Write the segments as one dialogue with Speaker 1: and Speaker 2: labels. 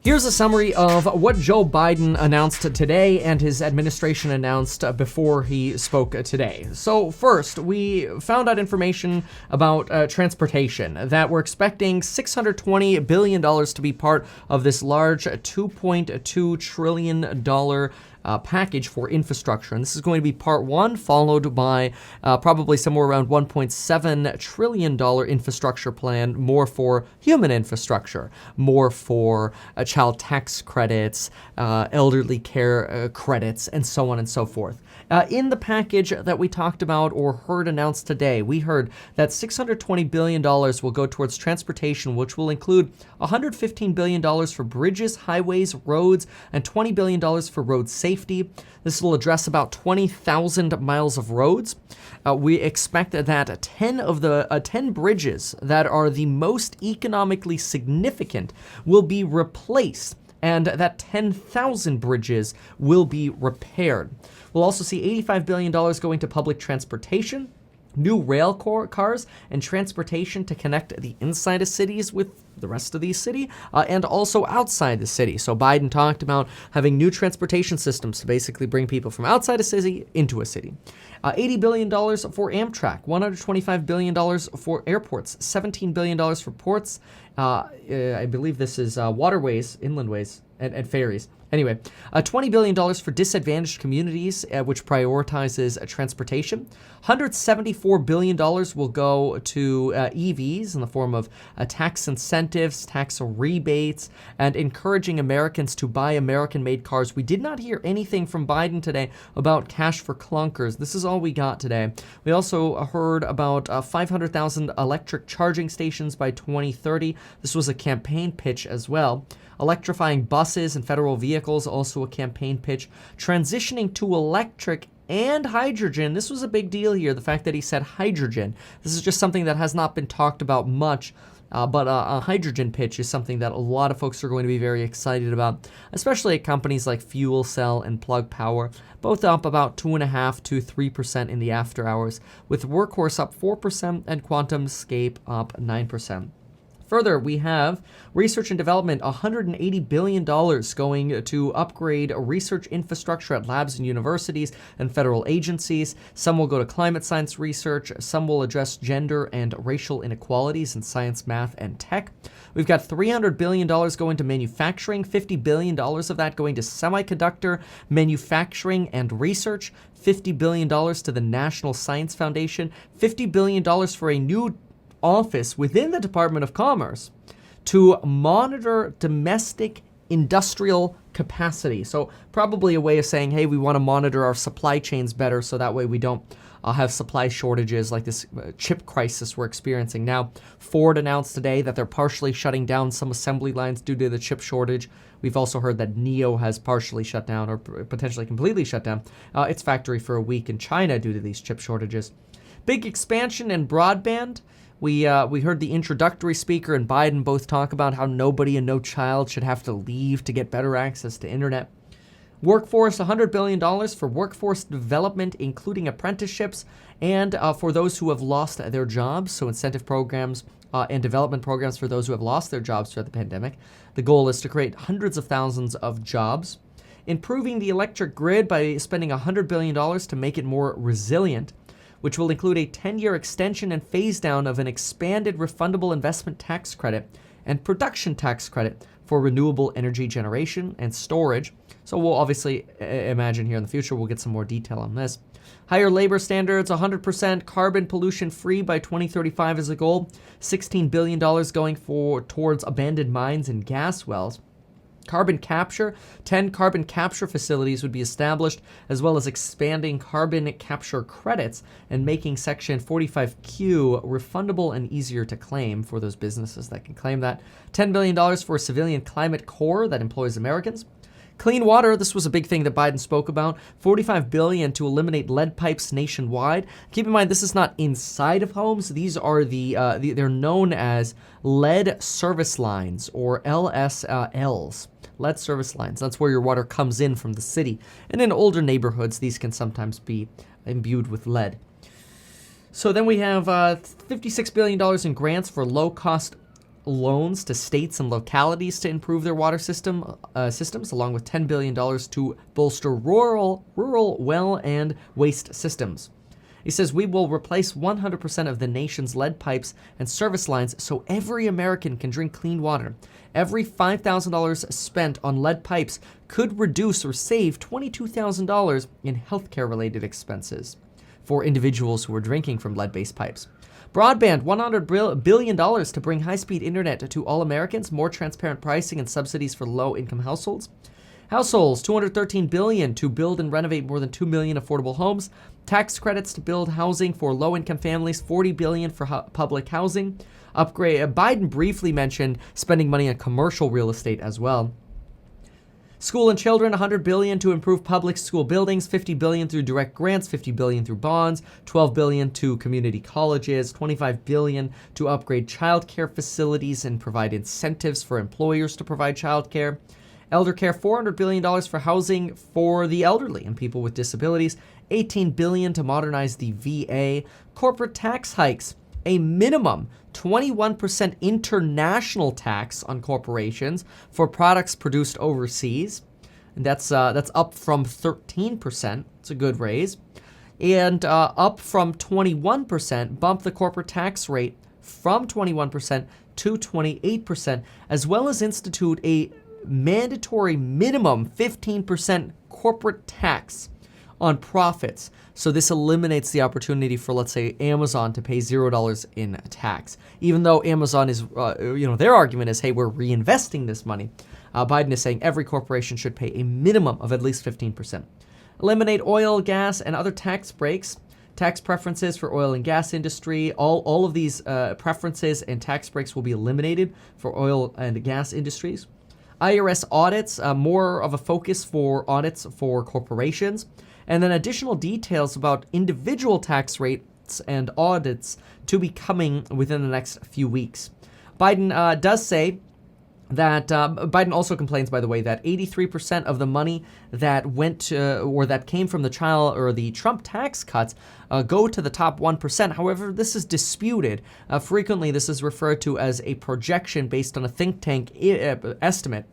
Speaker 1: Here's a summary of what Joe Biden announced today and his administration announced before he spoke today. So first, we found out information about transportation, that we're expecting $620 billion to be part of this large $2.2 trillion package for infrastructure. And this is going to be part one, followed by probably somewhere around $1.7 trillion infrastructure plan, more for human infrastructure, more for child tax credits, elderly care credits, and so on and so forth. In the package that we talked about or heard announced today, we heard that $620 billion will go towards transportation, which will include $115 billion for bridges, highways, roads, and $20 billion for road safety. This will address about 20,000 miles of roads. We expect that 10 bridges that are the most economically significant will be replaced, and that 10,000 bridges will be repaired. We'll also see $85 billion going to public transportation, new rail cars, and transportation to connect the inside of cities with the rest of the city, and also outside the city. So Biden talked about having new transportation systems to basically bring people from outside a city into a city. $80 billion for Amtrak, $125 billion for airports, $17 billion for ports. I believe this is waterways, inland ways, and ferries. Anyway, $20 billion for disadvantaged communities, which prioritizes transportation. $174 billion will go to EVs in the form of tax incentives, tax rebates, and encouraging Americans to buy American-made cars. We did not hear anything from Biden today about cash for clunkers. This is all we got today. We also heard about 500,000 electric charging stations by 2030. This was a campaign pitch as well. Electrifying buses and federal vehicles, also a campaign pitch. Transitioning to electric and hydrogen. This was a big deal here, the fact that he said hydrogen. This is just something that has not been talked about much, but a hydrogen pitch is something that a lot of folks are going to be very excited about, especially at companies like Fuel Cell and Plug Power, both up about 2.5% to 3% in the after hours, with Workhorse up 4% and QuantumScape up 9%. Further, we have research and development, $180 billion going to upgrade research infrastructure at labs and universities and federal agencies. Some will go to climate science research. Some will address gender and racial inequalities in science, math, and tech. We've got $300 billion going to manufacturing, $50 billion of that going to semiconductor manufacturing and research, $50 billion to the National Science Foundation, $50 billion for a new office within the Department of Commerce to monitor domestic industrial capacity. So probably a way of saying, hey, we want to monitor our supply chains better so that way we don't have supply shortages like this chip crisis we're experiencing now. Ford announced today that they're partially shutting down some assembly lines due to the chip shortage. We've also heard that NIO has partially shut down or potentially completely shut down its factory for a week in China due to these chip shortages. Big expansion in broadband. We heard the introductory speaker and Biden both talk about how nobody and no child should have to leave to get better access to internet. Workforce, $100 billion for workforce development, including apprenticeships, and for those who have lost their jobs, so incentive programs and development programs for those who have lost their jobs throughout the pandemic. The goal is to create hundreds of thousands of jobs. Improving the electric grid by spending $100 billion to make it more resilient, which will include a 10-year extension and phase down of an expanded refundable investment tax credit and production tax credit for renewable energy generation and storage. So we'll obviously imagine here in the future we'll get some more detail on this. Higher labor standards, 100% carbon pollution free by 2035 is a goal. $16 billion going towards abandoned mines and gas wells. Carbon capture, 10 carbon capture facilities would be established, as well as expanding carbon capture credits and making Section 45Q refundable and easier to claim for those businesses that can claim that. $10 billion for a civilian climate corps that employs Americans. Clean water, this was a big thing that Biden spoke about. $45 billion to eliminate lead pipes nationwide. Keep in mind, this is not inside of homes. These are they're known as lead service lines, or LSLs. Lead service lines. That's where your water comes in from the city. And in older neighborhoods, these can sometimes be imbued with lead. So then we have $56 billion in grants for low-cost loans to states and localities to improve their water systems, along with $10 billion to bolster rural well and waste systems. He says, we will replace 100% of the nation's lead pipes and service lines so every American can drink clean water. Every $5,000 spent on lead pipes could reduce or save $22,000 in healthcare-related expenses for individuals who are drinking from lead-based pipes. Broadband, $100 billion to bring high-speed internet to all Americans, more transparent pricing and subsidies for low-income households. Households, $213 billion to build and renovate more than 2 million affordable homes. Tax credits to build housing for low-income families, $40 billion for public housing. Upgrade. Biden briefly mentioned spending money on commercial real estate as well. School and children, $100 billion to improve public school buildings, $50 billion through direct grants, $50 billion through bonds, $12 billion to community colleges, $25 billion to upgrade childcare facilities and provide incentives for employers to provide childcare. Elder care, $400 billion for housing for the elderly and people with disabilities, $18 billion to modernize the VA. Corporate tax hikes, a minimum 21% international tax on corporations for products produced overseas. And that's up from 13%. It's a good raise. And up from 21%, bump the corporate tax rate from 21% to 28%, as well as institute a mandatory minimum 15% corporate tax on profits. So this eliminates the opportunity for, let's say, Amazon to pay $0 in tax. Even though Amazon is, their argument is, hey, we're reinvesting this money. Biden is saying every corporation should pay a minimum of at least 15%. Eliminate oil, gas, and other tax breaks. Tax preferences for oil and gas industry. All of these preferences and tax breaks will be eliminated for oil and gas industries. IRS audits, more of a focus for audits for corporations. And then additional details about individual tax rates and audits to be coming within the next few weeks. Biden does say that Biden also complains, by the way, that 83% of the money that went to, or that came from the Trump tax cuts go to the top 1%. However, this is disputed. Frequently, this is referred to as a projection based on a think tank estimate,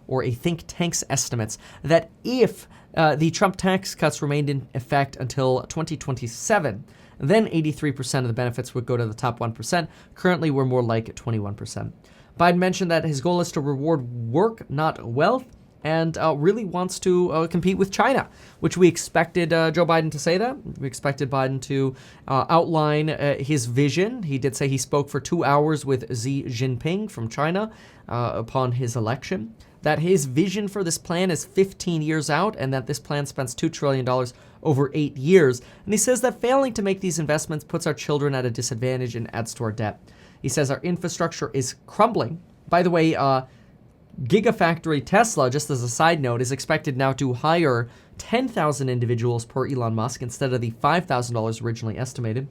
Speaker 1: or a think tank's estimates, that if the Trump tax cuts remained in effect until 2027, then 83% of the benefits would go to the top 1%. Currently, we're more like 21%. Biden mentioned that his goal is to reward work, not wealth, and really wants to compete with China, which we expected Joe Biden to say that. We expected Biden to outline his vision. He did say he spoke for 2 hours with Xi Jinping from China upon his election, that his vision for this plan is 15 years out, and that this plan spends $2 trillion over 8 years. And he says that failing to make these investments puts our children at a disadvantage and adds to our debt. He says our infrastructure is crumbling. By the way, Gigafactory Tesla, just as a side note, is expected now to hire 10,000 individuals per Elon Musk instead of the $5,000 originally estimated.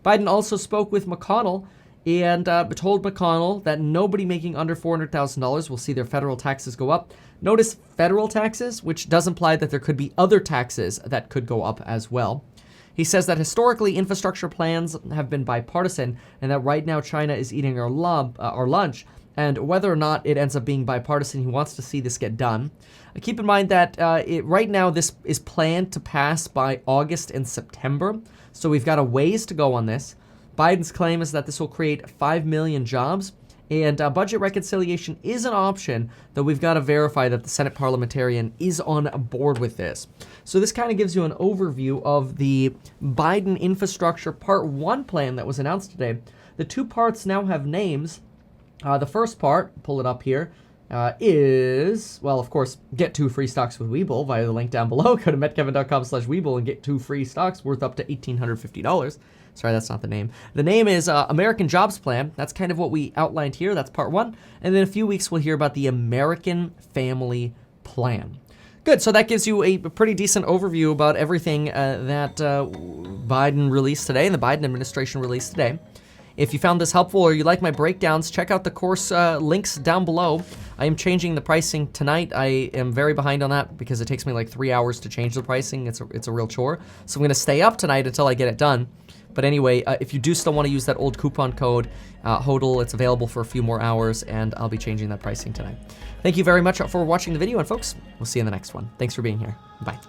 Speaker 1: Biden also spoke with McConnell and told McConnell that nobody making under $400,000 will see their federal taxes go up. Notice federal taxes, which does imply that there could be other taxes that could go up as well. He says that historically infrastructure plans have been bipartisan and that right now China is eating our lunch, and whether or not it ends up being bipartisan, he wants to see this get done. Keep in mind that right now this is planned to pass by August and September, so we've got a ways to go on this. Biden's claim is that this will create 5 million jobs, and budget reconciliation is an option, though we've got to verify that the Senate parliamentarian is on board with this. So this kind of gives you an overview of the Biden infrastructure Part 1 plan that was announced today. The two parts now have names. The first part, pull it up here, is, well, of course, get 2 free stocks with Webull via the link down below. Go to metkevin.com/Webull and get 2 free stocks worth up to $1,850. Sorry, that's not the name. The name is American Jobs Plan. That's kind of what we outlined here. That's part 1. And then in a few weeks, we'll hear about the American Family Plan. Good. So that gives you a pretty decent overview about everything that Biden released today and the Biden administration released today. If you found this helpful or you like my breakdowns, check out the course links down below. I am changing the pricing tonight. I am very behind on that because it takes me like 3 hours to change the pricing. It's a real chore. So I'm gonna stay up tonight until I get it done. But anyway, if you do still want to use that old coupon code, HODL, it's available for a few more hours, and I'll be changing that pricing tonight. Thank you very much for watching the video, and folks, we'll see you in the next one. Thanks for being here. Bye.